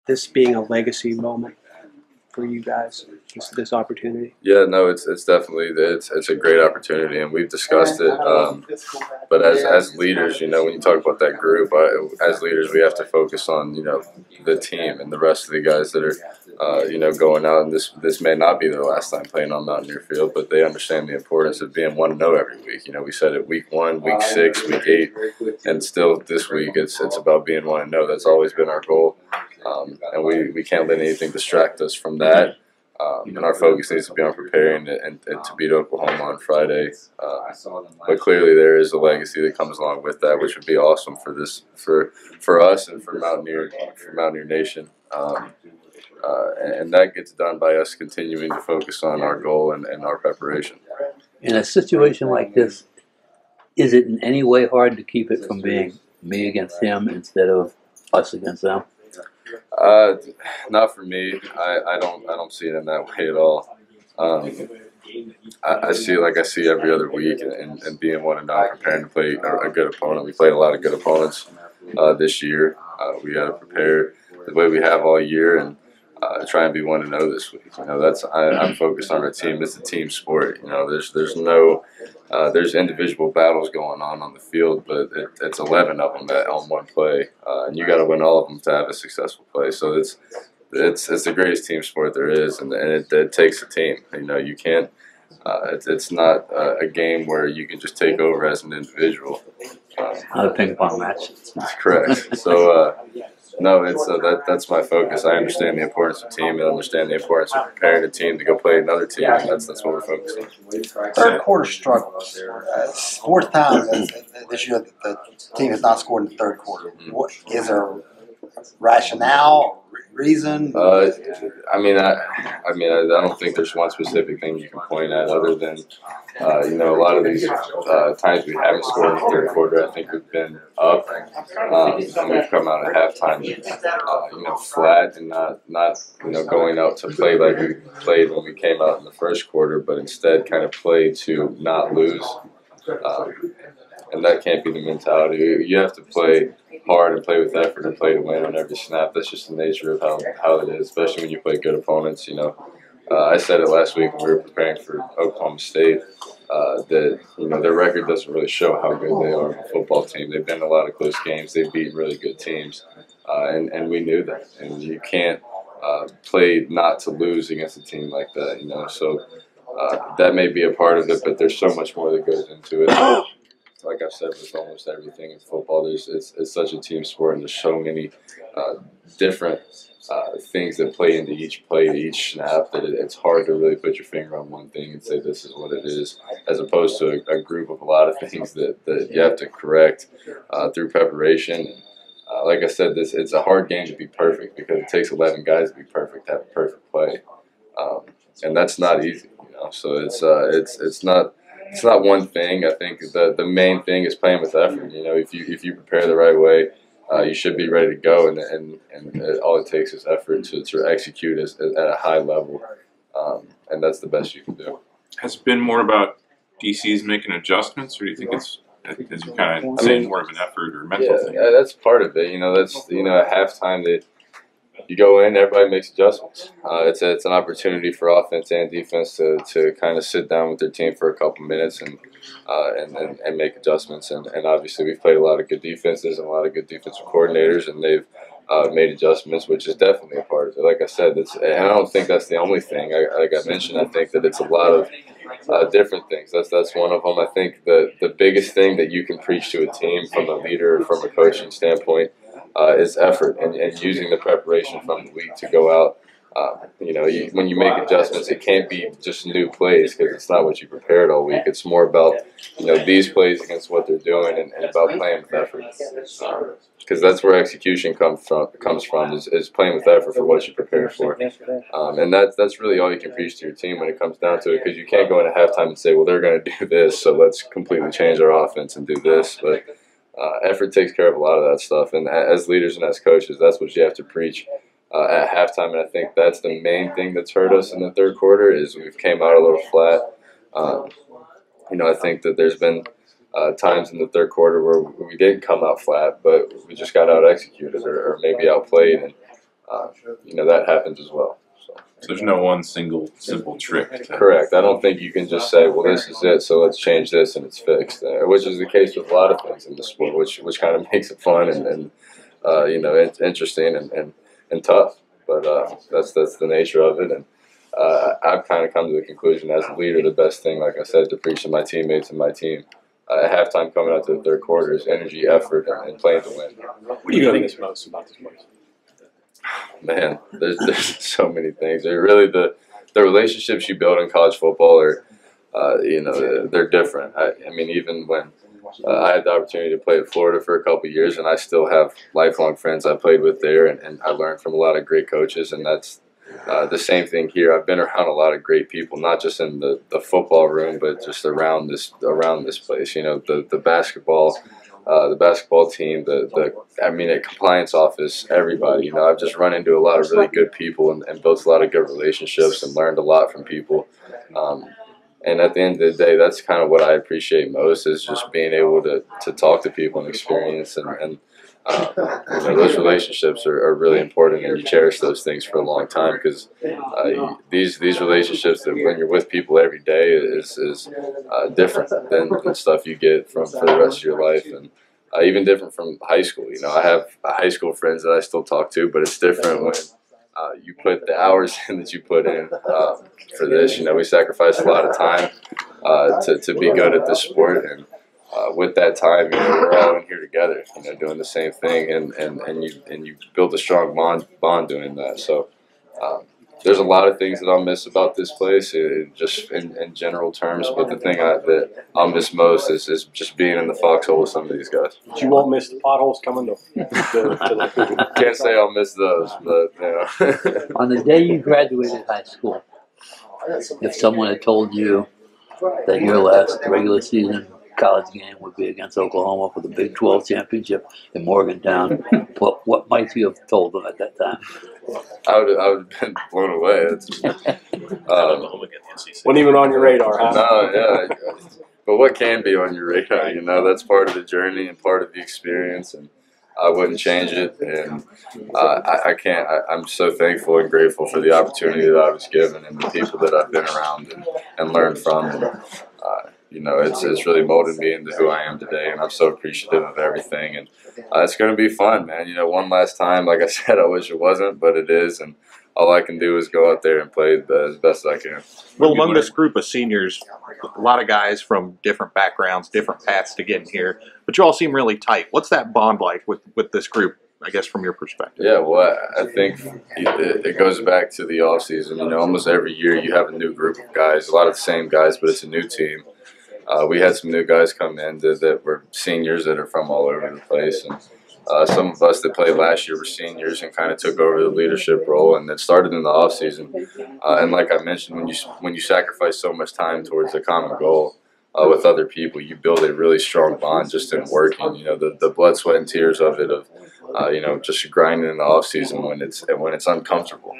this being a legacy moment for you guys, this opportunity? Yeah, no, it's definitely it's a great opportunity, and we've discussed it. But as leaders, you know, when you talk about that group, as leaders, we have to focus on the team and the rest of the guys that are going out. And this may not be their last time playing on Mountaineer Field, but they understand the importance of being 1-0 every week. You know, we said it week 1, week 6, week 8, and still this week it's about being 1-0. That's always been our goal, and we can't let anything distract us from that. And our focus needs to be on preparing and to beat Oklahoma on Friday. But clearly, there is a legacy that comes along with that, which would be awesome for us and for Mountaineer Nation. And that gets done by us continuing to focus on our goal and our preparation. In a situation like this, is it in any way hard to keep it from being me against him instead of us against them? Not for me. I don't see it in that way at all. I see it like I see every other week, and being 1-0, preparing to play a good opponent. We played a lot of good opponents this year. We got to prepare the way we have all year and try and be 1-0 this week. You know, I'm focused on our team. It's a team sport. You know, there's individual battles going on the field, but it's 11 of them on one play, and you got to win all of them to have a successful play. So it's the greatest team sport there is, and it takes a team. You know, you can't. It's not a game where you can just take over as an individual. Not a ping pong match. That's correct. So. No, that's my focus. I understand the importance of team and understand the importance of preparing a team to go play another team, and that's what we're focused on. Third quarter struggles. Fourth time this year the team has not scored in the third quarter. What is there rationale, reason? I don't think there's one specific thing you can point at other than a lot of these times we haven't scored in the third quarter. I think we've been up, and we've come out at halftime, flat and not going out to play like we played when we came out in the first quarter, but instead kind of play to not lose. And that can't be the mentality. You have to play hard and play with effort and play to win on every snap. That's just the nature of how it is, especially when you play good opponents. I said it last week when we were preparing for Oklahoma State that their record doesn't really show how good they are as a football team. They've been in a lot of close games. They've beaten really good teams, and we knew that. And you can't play not to lose against a team like that. So that may be a part of it, but there's so much more that goes into it. Like I've said with almost everything in football, it's such a team sport, and there's so many different things that play into each play, each snap, that it's hard to really put your finger on one thing and say this is what it is, as opposed to a group of a lot of things that you have to correct through preparation. Like I said, it's a hard game to be perfect because it takes 11 guys to be perfect, to have a perfect play, and that's not easy. So it's not one thing. I think the main thing is playing with effort. If you prepare the right way, you should be ready to go, and all it takes is effort to execute at a high level, and that's the best you can do. Has it been more about DCs making adjustments, or do you think it's, as you're kind of saying, more of an effort or mental thing? Yeah, that's part of it. That's at halftime that you go in, everybody makes adjustments. It's an opportunity for offense and defense to kind of sit down with their team for a couple minutes and make adjustments. And obviously we've played a lot of good defenses and a lot of good defensive coordinators, and they've made adjustments, which is definitely a part of it. Like I said, and I don't think that's the only thing. Like I mentioned, I think that it's a lot of different things. That's one of them. I think the biggest thing that you can preach to a team from a leader, from a coaching standpoint, is effort and using the preparation from the week to go out. When you make adjustments, it can't be just new plays because it's not what you prepared all week. It's more about these plays against what they're doing and about playing with effort. Because that's where execution comes from is playing with effort for what you prepared for. And that's really all you can preach to your team when it comes down to it, because you can't go into halftime and say, well, they're going to do this, so let's completely change our offense and do this. But effort takes care of a lot of that stuff, and as leaders and as coaches, that's what you have to preach at halftime. And I think that's the main thing that's hurt us in the third quarter is we've came out a little flat. I think that there's been times in the third quarter where we didn't come out flat, but we just got out executed or maybe outplayed, and that happens as well. So there's no one single simple trick. Correct. I don't think you can just say, well, this is it, so let's change this and it's fixed, which is the case with a lot of things in the sport, which kind of makes it fun and it's interesting and tough. But that's the nature of it. And I've kind of come to the conclusion as a leader, the best thing, like I said, to preach to my teammates and my team at halftime coming out to the third quarter is energy, effort, and playing to win. What do you miss most about this place? Man, there's so many things. They're really the relationships you build in college football are, they're different. I mean, even when I had the opportunity to play at Florida for a couple of years, and I still have lifelong friends I played with there, and I learned from a lot of great coaches, and that's the same thing here. I've been around a lot of great people, not just in the football room, but just around this place. The basketball. The basketball team, at compliance office, everybody. I've just run into a lot of really good people and built a lot of good relationships and learned a lot from people. And at the end of the day, that's kind of what I appreciate most is just being able to talk to people and experience and those relationships are really important, and you cherish those things for a long time because these relationships that when you're with people every day is different than stuff you get for the rest of your life, and even different from high school. I have high school friends that I still talk to, but it's different when you put the hours in that you put in for this. We sacrifice a lot of time to be good at this sport, and with that time, we're all in here together, doing the same thing, and you build a strong bond doing that. So there's a lot of things that I'll miss about this place, just in general terms. But the thing that I'll miss most is just being in the foxhole with some of these guys. But you won't miss the potholes coming to the Can't say I'll miss those, but On the day you graduated high school, if someone had told you that your last regular season college game would be against Oklahoma for the Big 12 championship in Morgantown, what might you have told them at that time? I would have been blown away. Wasn't even on your radar, huh? No, yeah. But what can be on your radar? That's part of the journey and part of the experience, and I wouldn't change it. And I can't. I'm so thankful and grateful for the opportunity that I was given and the people that I've been around and learned from. And, it's really molded me into who I am today, and I'm so appreciative of everything. And it's going to be fun, man. One last time, like I said, I wish it wasn't, but it is, and all I can do is go out there and play as best I can. Well, among this group of seniors, a lot of guys from different backgrounds, different paths to getting here, but you all seem really tight. What's that bond like with this group, I guess, from your perspective? Yeah, well, I think it goes back to the off season. Almost every year you have a new group of guys, a lot of the same guys, but it's a new team. We had some new guys come in that were seniors that are from all over the place, and some of us that played last year were seniors and kind of took over the leadership role, and it started in the off season. And like I mentioned, when you sacrifice so much time towards a common goal with other people, you build a really strong bond just in working. The blood, sweat, and tears of it, just grinding in the off season when it's uncomfortable.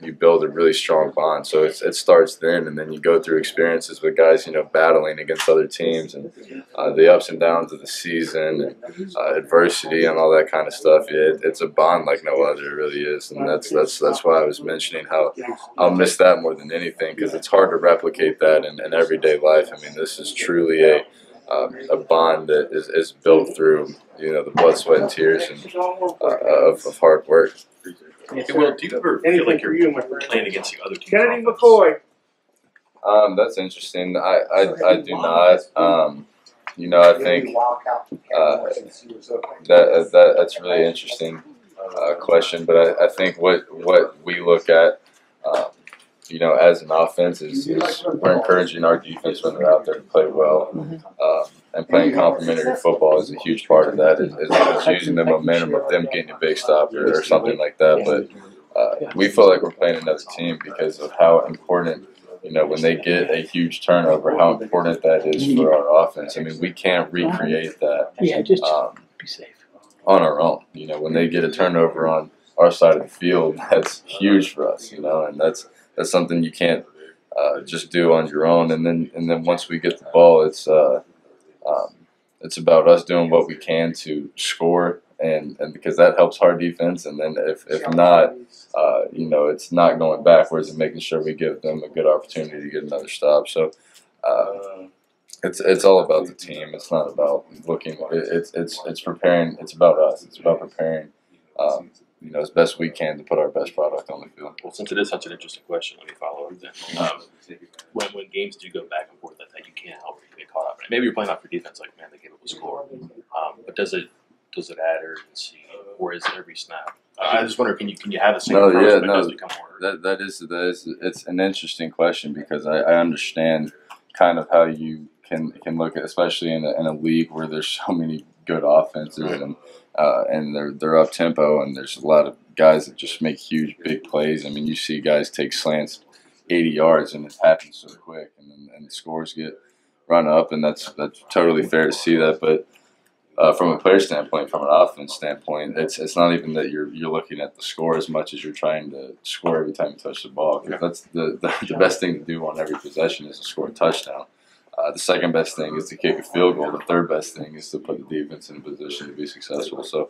You build a really strong bond. So it starts then, and then you go through experiences with guys, battling against other teams, and the ups and downs of the season, and adversity, and all that kind of stuff. It's a bond like no other. It really is, and that's why I was mentioning how I'll miss that more than anything, because it's hard to replicate that in everyday life. I mean, this is truly a bond that is built through the blood, sweat, and tears, and of hard work. Hey, Will, do you ever feel like you're playing against the other team? Kennedy McCoy. That's interesting. I do not. I think that's really interesting question. But I think what we look at, as an offense is we're encouraging our defense when they're out there to play well. And playing complementary football is a huge part of that. Is using the momentum of them getting a big stop or something like that. But we feel like we're playing another team because of how important, when they get a huge turnover, how important that is for our offense. I mean, we can't recreate that. Yeah, just be safe. On our own. When they get a turnover on our side of the field, that's huge for us. And that's something you can't just do on your own. And then once we get the ball, it's about us doing what we can to score and because that helps our defense. And then if not, it's not going backwards and making sure we give them a good opportunity to get another stop. So it's all about the team. It's not about looking. It's preparing. It's about us. It's about preparing. As best we can to put our best product on the field. Well, since it is such an interesting question, let me follow up then. When games do go back and forth like that, you can't help but get caught up in it. Maybe you're playing off your defense, like, man, they gave up a score. But does it add urgency, or is it every snap? I just wonder, can you have the same approach when it does become more? That is it's an interesting question because I understand kind of how you can look at, especially in a league where there's so many good offenses and they're up tempo, and there's a lot of guys that just make huge big plays. I mean, you see guys take slants 80 yards and it happens so quick, and the scores get run up, and that's totally fair to see that. But from a player standpoint, from an offense standpoint, it's not even that you're looking at the score as much as you're trying to score every time you touch the ball. Because that's the best thing to do on every possession is to score a touchdown. The second best thing is to kick a field goal. The third best thing is to put the defense in a position to be successful. So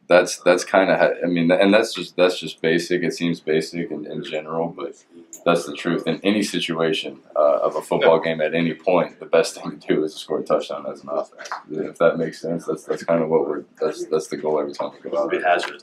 that's kind of and that's just basic. It seems basic in general, but that's the truth. In any situation of a football game at any point, the best thing to do is to score a touchdown as an offense. If that makes sense, that's kind of what that's the goal every time we go out. Be hazardous.